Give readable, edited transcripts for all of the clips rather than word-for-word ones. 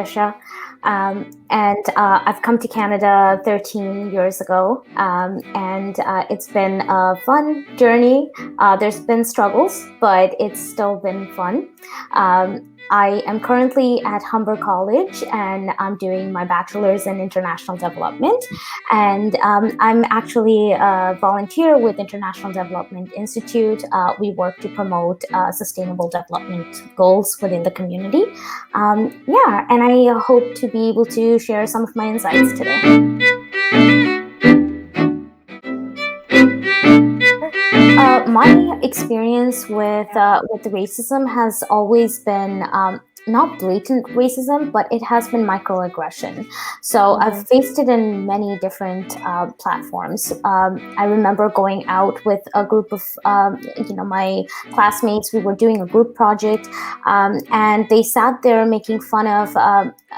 Tesha, and I've come to Canada 13 years ago, and it's been a fun journey. There's been struggles, but it's still been fun. I am currently at Humber College, and I'm doing my bachelor's in international development. And I'm actually a volunteer with International Development Institute. We work to promote sustainable development goals within the community. And I hope to be able to share some of my insights today. My experience with the racism has always been not blatant racism, but it has been microaggression. So I've faced it in many different platforms. I remember going out with a group of my classmates. We were doing a group project, and they sat there making fun of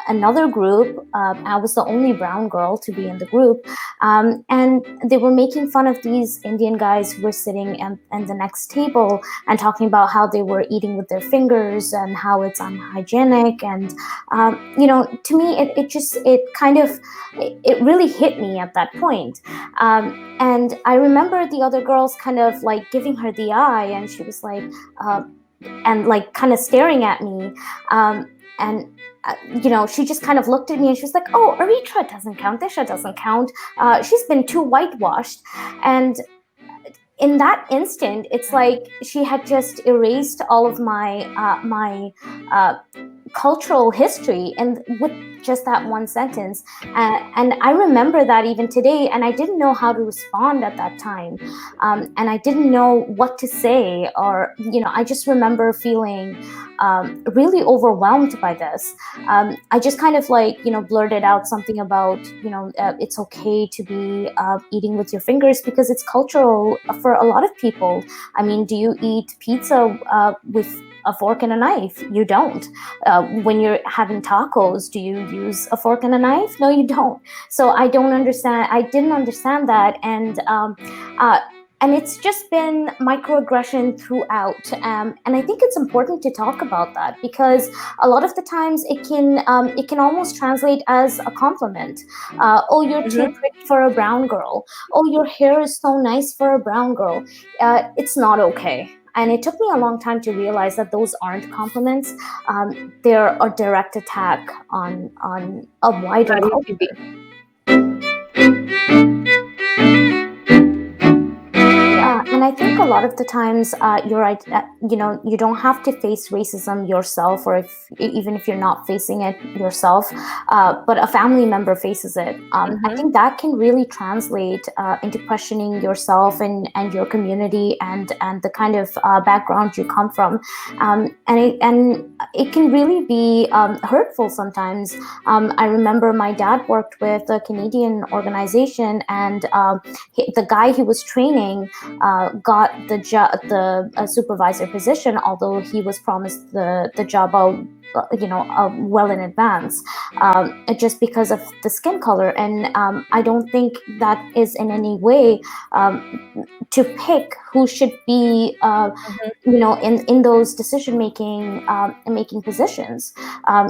another group. I was the only brown girl to be in the group, and they were making fun of these Indian guys who were sitting at the next table and talking about how they were eating with their fingers and how it's unhygienic. And to me, it really hit me at that point. And I remember the other girls kind of like giving her the eye, and she was like, and like kind of staring at me, and she just kind of looked at me and she was like, "Oh, Aritra doesn't count. Tesha doesn't count. She's been too whitewashed." And in that instant, it's like she had just erased all of my cultural history, and with just that one sentence. And I remember that even today, and I didn't know how to respond at that time. And I didn't know what to say, or, I just remember feeling really overwhelmed by this. I just kind of blurted out something about, it's okay to be eating with your fingers because it's cultural for a lot of people. I mean, do you eat pizza with a fork and a knife? You don't. When you're having tacos, do you use a fork and a knife? No, you don't. So I didn't understand that. And it's just been microaggression throughout. And I think it's important to talk about that, because a lot of the times it can almost translate as a compliment. Oh, you're too pretty for a brown girl. Oh, your hair is so nice for a brown girl. It's not okay. And it took me a long time to realize that those aren't compliments. They're a direct attack on a wider culture. And I think a lot of the times you're right. You don't have to face racism yourself, or even if you're not facing it yourself, but a family member faces it. I think that can really translate into questioning yourself and your community and the kind of background you come from, and it can really be hurtful sometimes. I remember my dad worked with a Canadian organization, and the guy he was training got the supervisor position, although he was promised the job well in advance, just because of the skin color. And I don't think that is in any way to pick who should be in those decision making positions.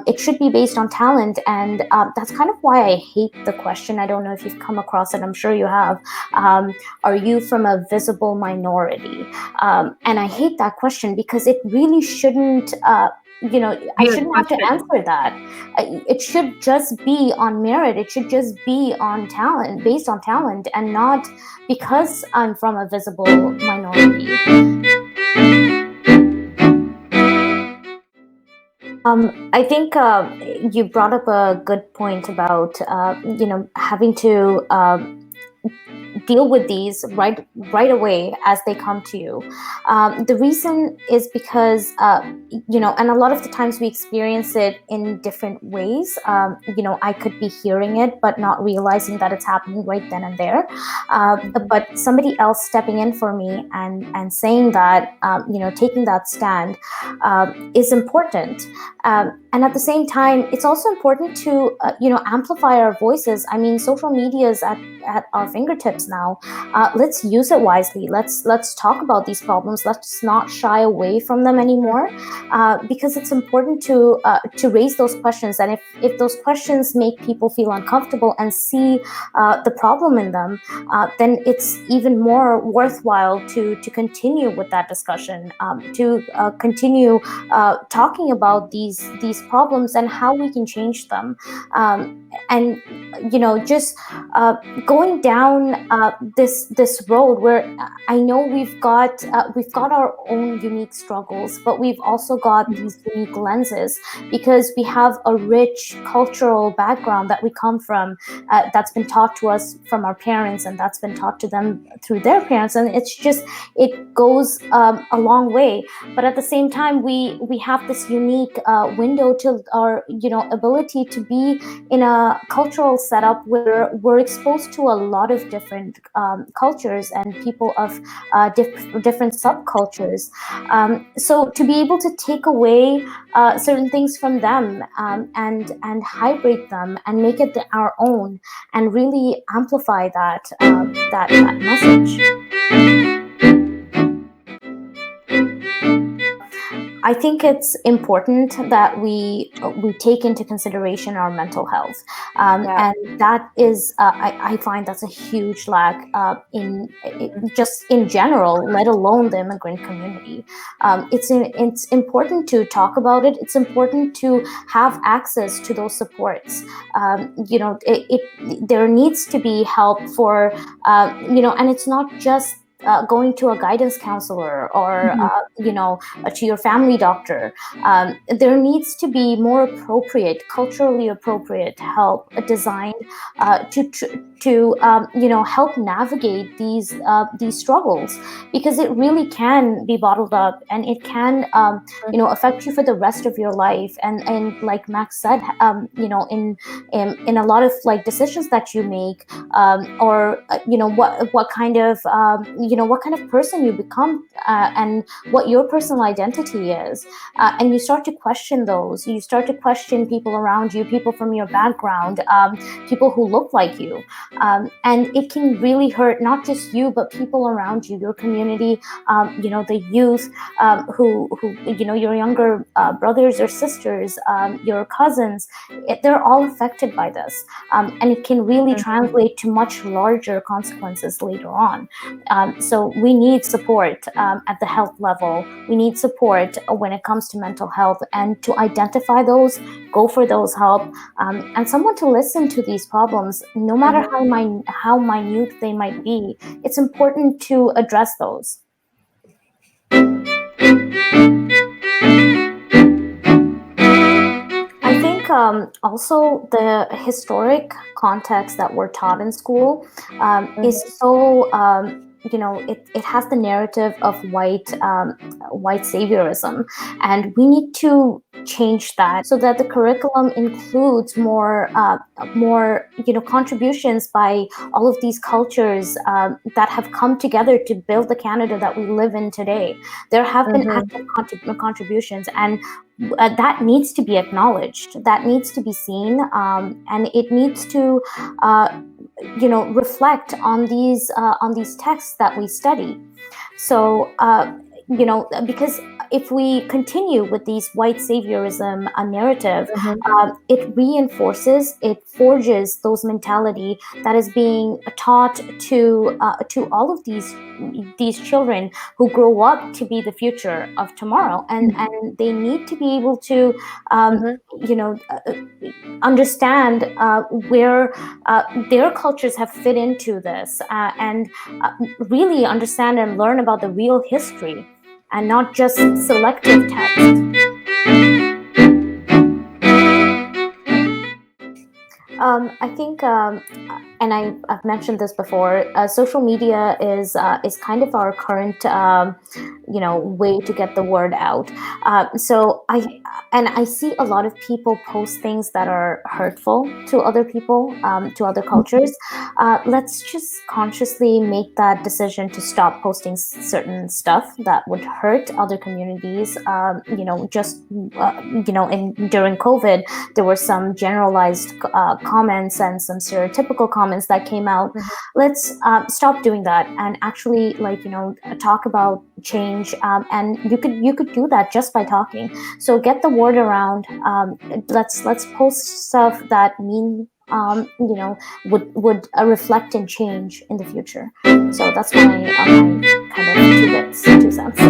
It should be based on talent, and that's kind of why I hate the question. I don't know if you've come across it. I'm sure you have. Are you from a visible minority? And I hate that question, because it really shouldn't. I shouldn't have to answer that. It should just be on merit. It should just be on talent, based on talent, and not because I'm from a visible minority. I think you brought up a good point about having to deal with these right away as they come to you. The reason is because and a lot of the times we experience it in different ways. I could be hearing it but not realizing that it's happening right then and there. But somebody else stepping in for me and saying that, taking that stand is important. And at the same time, it's also important to amplify our voices. I mean, social media is at our fingertips now. now. Let's use it wisely. Let's talk about these problems. Let's not shy away from them anymore, because it's important to raise those questions. And if those questions make people feel uncomfortable and see the problem in them, then it's even more worthwhile to continue with that discussion, to continue talking about these problems and how we can change them. And just going down this road where I know we've got our own unique struggles, but we've also got these unique lenses because we have a rich cultural background that we come from, that's been taught to us from our parents, and that's been taught to them through their parents, and it goes a long way. But at the same time, we have this unique window to our ability to be in a cultural setup where we're exposed to a lot of different cultures and people of different subcultures. So to be able to take away certain things from them, and hybrid them and make it our own, and really amplify that message. I think it's important that we take into consideration our mental health, and that is I find that's a huge lack just in general, let alone the immigrant community. It's important to talk about it. It's important to have access to those supports. There needs to be help for and it's not just going to a guidance counselor or to your family doctor. There needs to be more appropriate, culturally appropriate help designed to help navigate these struggles, because it really can be bottled up, and it can affect you for the rest of your life. And like Max said, in a lot of decisions that you make, or what kind of what kind of person you become, and what your personal identity is, and you start to question those. You start to question people around you, people from your background, people who look like you, and it can really hurt not just you, but people around you, your community, the youth, who your younger brothers or sisters, your cousins. They're all affected by this, and it can really translate to much larger consequences later on. So we need support at the health level. We need support when it comes to mental health, and to identify those, go for those help, and someone to listen to these problems, no matter how minute they might be. It's important to address those. I think also the historic context that we're taught in school is so it has the narrative of white saviorism, and we need to change that so that the curriculum includes more contributions by all of these cultures that have come together to build the Canada that we live in today. There have been active contributions, and that needs to be acknowledged. That needs to be seen, and it needs to reflect on these texts that we study. So because if we continue with these white saviorism narrative, it reinforces, it forges those mentality that is being taught to all of these children who grow up to be the future of tomorrow, and they need to be able to understand where their cultures have fit into this, and really understand and learn about the real history, and not just selective text. I think, and I've mentioned this before, social media is kind of our current, way to get the word out. So I see a lot of people post things that are hurtful to other people, to other cultures. Let's just consciously make that decision to stop posting certain stuff that would hurt other communities. During COVID, there were some generalized comments and some stereotypical comments that came out. Mhm. Let's stop doing that and actually, like, talk about change. And you could do that just by talking. So get the word around. Let's post stuff that would reflect and change in the future. So that's my kind of 2 cents.